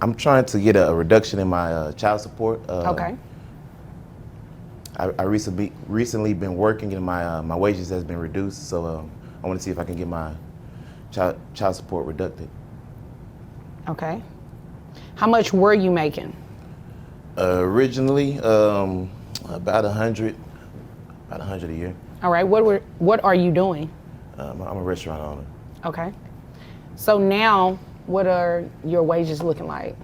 I'm trying to get a reduction in my child support. Okay. I recently been working and my wages has been reduced, so I want to see if I can get my child support reducted. Okay. How much were you making? Originally, about 100 a year. All right. What are you doing? I'm a restaurant owner. Okay. So now, what are your wages looking like?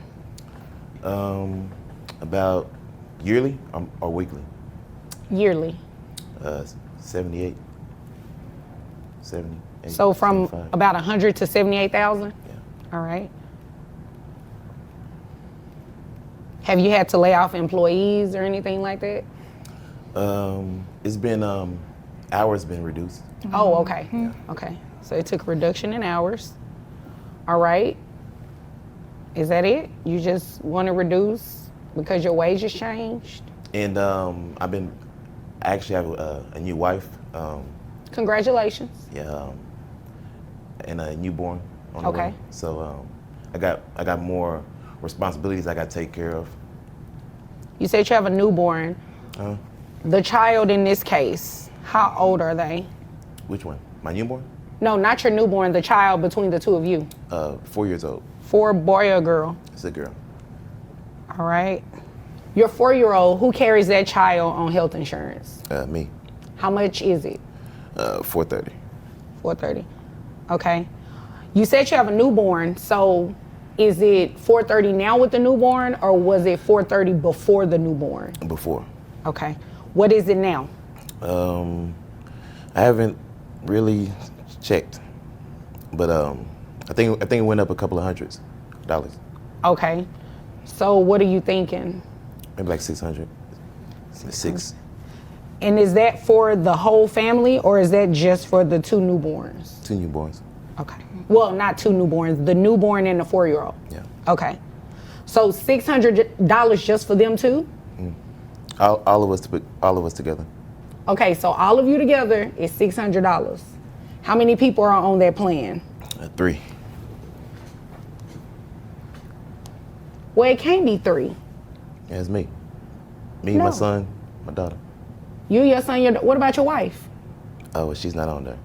About yearly or weekly? Yearly. 78. 70. So from 75. about 100 to 78,000? Yeah. All right. Have you had to lay off employees or anything like that? It's been hours been reduced. Oh, okay. Yeah. Okay. So it took a reduction in hours. All right. Is that it? You just want to reduce because your wages changed? And I actually have a new wife. Congratulations. Yeah. And a newborn on the Okay. way. So I got more responsibilities I got to take care of. You said you have a newborn. The child in this case, how old are they? Which one? My newborn? No, not your newborn, the child between the two of you. 4 years old. 4, boy or girl? It's a girl. All right. Your 4-year-old, who carries that child on health insurance? Me. How much is it? $430. $430. Okay. You said you have a newborn, so is it $430 now with the newborn, or was it $430 before the newborn? Before. Okay. What is it now? I haven't really checked, but I think it went up a couple of $100s. Okay. So what are you thinking? Maybe like 600. 6. And is that for the whole family, or is that just for the 2 newborns? 2 newborns. Okay. Well, not 2 newborns, the newborn and the 4-year-old. Yeah. Okay. So $600 just for them too? All of us together. Okay, so all of you together is $600. How many people are on that plan? 3. Well, it can't be 3. Yeah, it's me. Me, No. my son, my daughter. You, your son, what about your wife? Oh, well, she's not on there.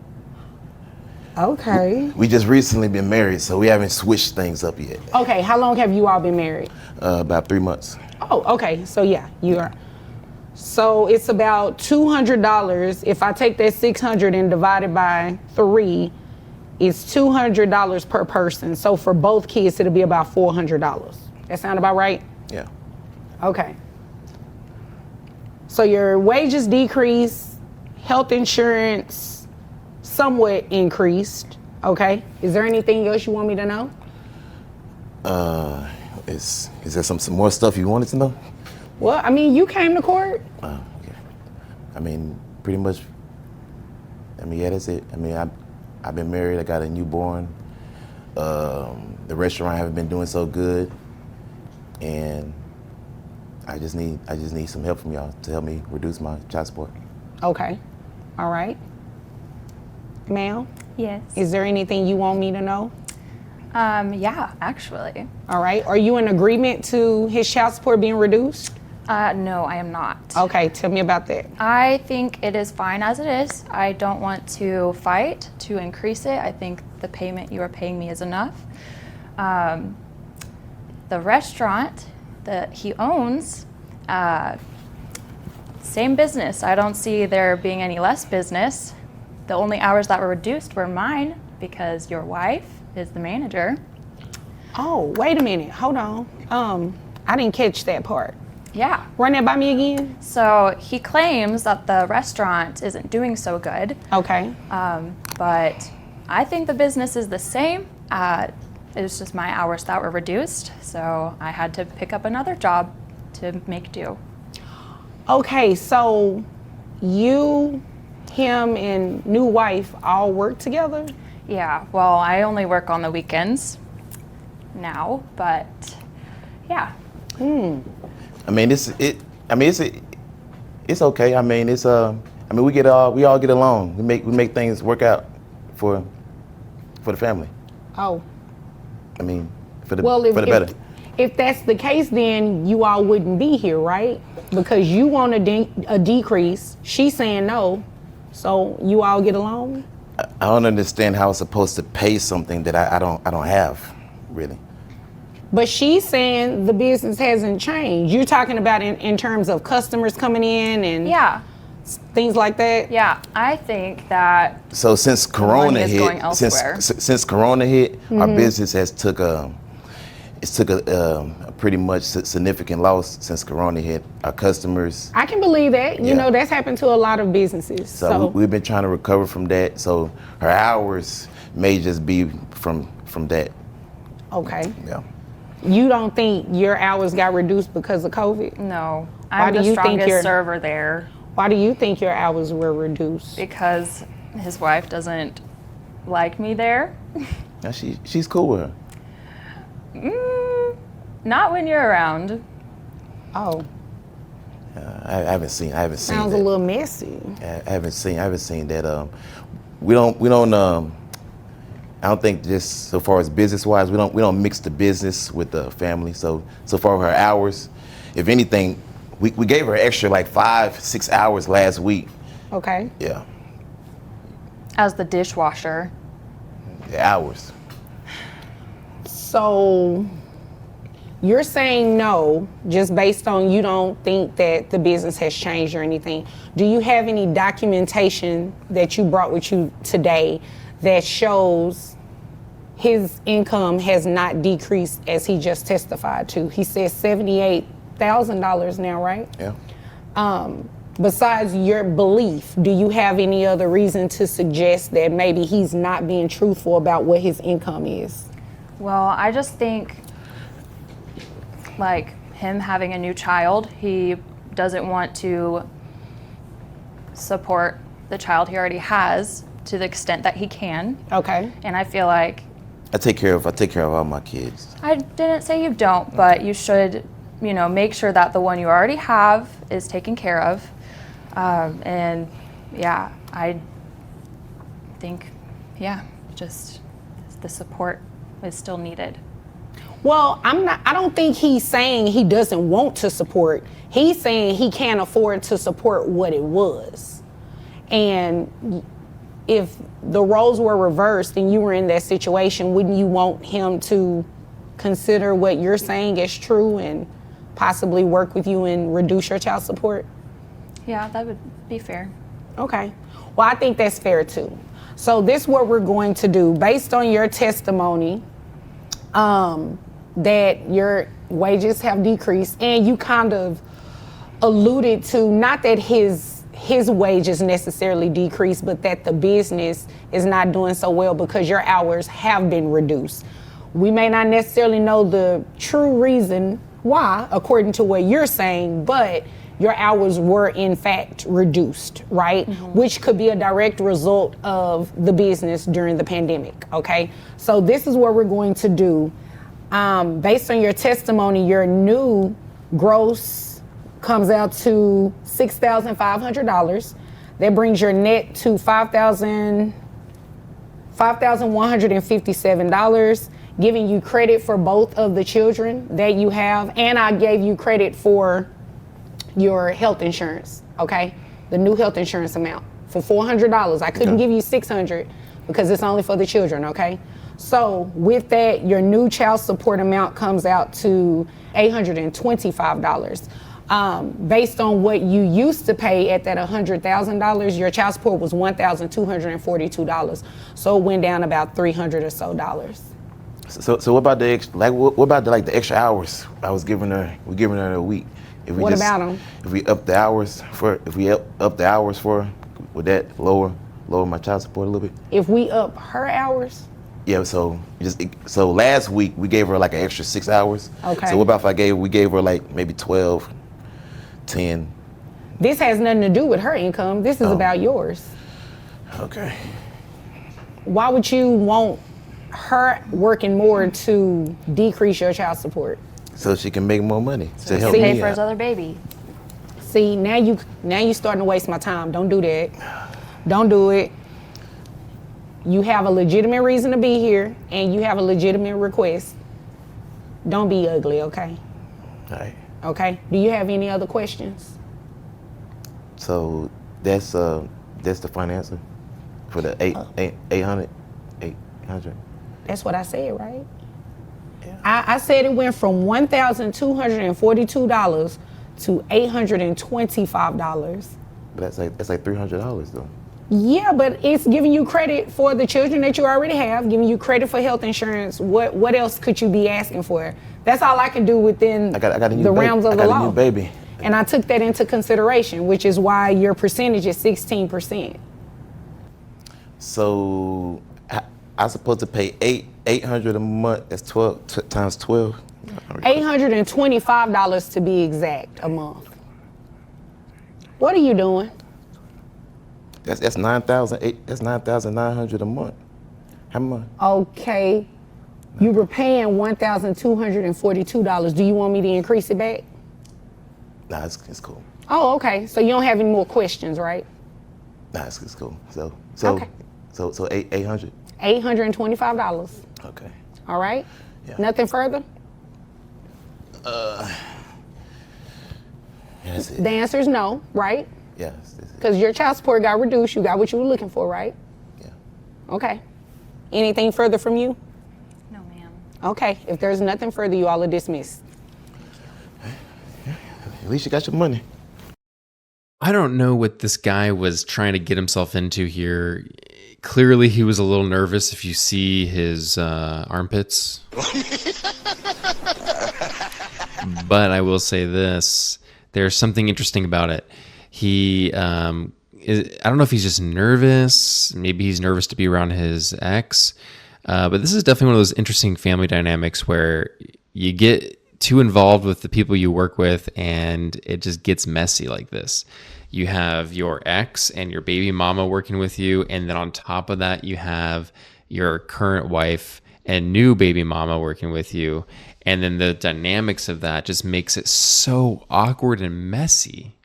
Okay. We just recently been married, so we haven't switched things up yet. Okay, how long have you all been married? About 3 months. Oh, okay, so yeah, you are. So it's about $200. If I take that 600 and divide it by 3, it's $200 per person. So for both kids, it'll be about $400. That sound about right? Yeah. Okay. So your wages decreased, health insurance somewhat increased, okay? Is there anything else you want me to know? Is there some more stuff you wanted to know? Well, I mean, you came to court. Yeah. I mean, pretty much. I mean, yeah, that's it. I mean, I've been married. I got a newborn. The restaurant haven't been doing so good, and I just need some help from y'all to help me reduce my child support. Okay. All right. Ma'am, Yes. is there anything you want me to know? Yeah, actually. All right. Are you in agreement to his child support being reduced? No, I am not. Okay, tell me about that. I think it is fine as it is. I don't want to fight to increase it. I think the payment you are paying me is enough. The restaurant that he owns, same business. I don't see there being any less business. The only hours that were reduced were mine because your wife is the manager. Oh, wait a minute. Hold on. I didn't catch that part. Yeah. Run that by me again. So he claims that the restaurant isn't doing so good. Okay. But I think the business is the same. It was just my hours that were reduced, so I had to pick up another job to make do. Okay, so you, him, and new wife all work together? Yeah, well, I only work on the weekends now, but yeah. I mean, it's okay. I mean, we all get along. We make things work out for the family. Oh. I mean, for the Well, better. If that's the case, then you all wouldn't be here, right? Because you want a decrease. She's saying no. So you all get along? I don't understand how it's supposed to pay something that I don't have, really. But she's saying the business hasn't changed. You're talking about in terms of customers coming in and Yeah. things like that? Yeah, I think that So since Corona money is hit, going elsewhere. since Corona hit, our business has took a pretty much significant loss since Corona hit. Our customers. I can believe that. You Yeah. know, that's happened to a lot of businesses. So we've been trying to recover from that. So her hours may just be from that. Okay. Yeah. You don't think your hours got reduced because of COVID? no, Why I'm do the you think strongest you're- server there Why do you think your hours were reduced? because his wife doesn't like me there. Now she's cool with her. Not when you're around. Oh, I haven't seen sounds that. a little messy. I haven't seen that. We don't. I don't think just so far as business wise, we don't mix the business with the family. So far her hours, if anything, we gave her extra like 5-6 hours last week. Okay. Yeah, As the dishwasher. the hours. So you're saying no, just based on you don't think that the business has changed or anything. Do you have any documentation that you brought with you today that shows his income has not decreased as he just testified to? He says $78,000 now, right? Yeah. Besides your belief, do you have any other reason to suggest that maybe he's not being truthful about what his income is? Well, I just think, like, him having a new child, he doesn't want to support the child he already has to the extent that he can. Okay. And I feel like, I take care of all my kids. I didn't say you don't, but you should, make sure that the one you already have is taken care of. And yeah, I think, just the support is still needed. Well, I don't think he's saying he doesn't want to support. He's saying he can't afford to support what it was. And if the roles were reversed and you were in that situation, wouldn't you want him to consider what you're saying as true and possibly work with you and reduce your child support? Yeah, that would be fair. Okay. Well, I think that's fair too. So this is what we're going to do. Based on your testimony, that your wages have decreased, and you kind of alluded to, not that his wages necessarily decreased, but that the business is not doing so well because your hours have been reduced. We may not necessarily know the true reason why, according to what you're saying, but your hours were in fact reduced, right? Mm-hmm. Which could be a direct result of the business during the pandemic, okay? So this is what we're going to do. Based on your testimony, your new gross comes out to $6,500. That brings your net to $5,157, giving you credit for both of the children that you have. And I gave you credit for your health insurance, okay? The new health insurance amount for $400. I couldn't give you $600 because it's only for the children, okay? So with that, your new child support amount comes out to $825. Based on what you used to pay at that $100,000, your child support was $1,242. So it went down about $300 or so dollars. So what about the extra hours I was giving her? We're giving her a week. What about them? If we up the hours for her, would that lower my child support a little bit? If we up her hours? Yeah. So last week we gave her like an extra 6 hours. Okay. So what about if we gave her like maybe 12, 10? This has nothing to do with her income. This is about yours. Okay. Why would you want her working more to decrease your child support? So she can make more money to help Pay me for out. his other baby. See, now you starting to waste my time. Don't do that. Don't do it. You have a legitimate reason to be here, and you have a legitimate request. Don't be ugly, okay? All right. Okay. Do you have any other questions? So that's the financial for the 800. That's what I said, right? I said it went from $1,242 to $825. But that's like $300 though. Yeah, but it's giving you credit for the children that you already have, giving you credit for health insurance. What else could you be asking for? That's all I can do within I got a new the baby. realms of I the got law. a new baby. And I took that into consideration, which is why your percentage is 16%. So I'm supposed to pay $800 a month. That's 12 times 12. $825 to be exact a month. What are you doing? That's 9,000. That's 9,900 a month. How much? Okay, you were paying $1,242. Do you want me to increase it back? Nah, it's cool. Oh, okay. So you don't have any more questions, right? Nah, it's cool. So Okay. 800. $825. Okay. All right. Yeah. Nothing further. Yeah, that's it. The answer is no, right? Yeah, that's it. Because your child support got reduced. You got what you were looking for, right? Yeah. Okay. Anything further from you? No, ma'am. Okay. If there's nothing further, you all are dismissed. At least you got your money. I don't know what this guy was trying to get himself into here. Clearly, he was a little nervous if you see his armpits. But I will say this. There's something interesting about it. I don't know if he's just nervous. Maybe he's nervous to be around his ex. But this is definitely one of those interesting family dynamics where you get too involved with the people you work with and it just gets messy like this. You have your ex and your baby mama working with you, and then on top of that you have your current wife and new baby mama working with you, and then the dynamics of that just makes it so awkward and messy.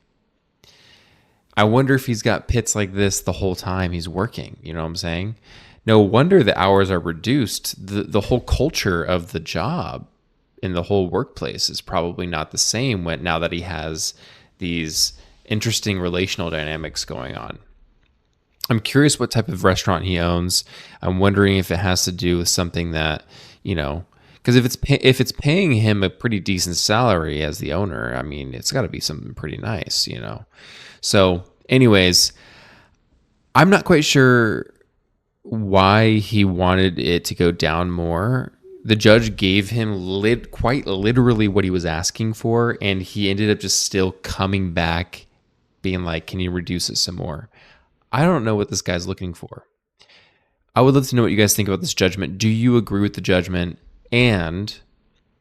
I wonder if he's got pits like this the whole time he's working. You know what I'm saying? No wonder the hours are reduced. The whole culture of the job in the whole workplace is probably not the same now that he has these interesting relational dynamics going on. I'm curious what type of restaurant he owns. I'm wondering if it has to do with something that, because if it's paying him a pretty decent salary as the owner, I mean, it's got to be something pretty nice, So anyways, I'm not quite sure why he wanted it to go down more. The judge gave him quite literally what he was asking for, and he ended up just still coming back being like, can you reduce it some more? I don't know what this guy's looking for. I would love to know what you guys think about this judgment. Do you agree with the judgment? And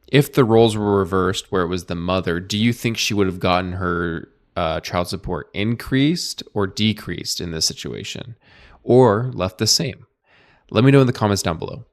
if the roles were reversed where it was the mother, do you think she would have gotten her child support increased or decreased in this situation, or left the same? Let me know in the comments down below.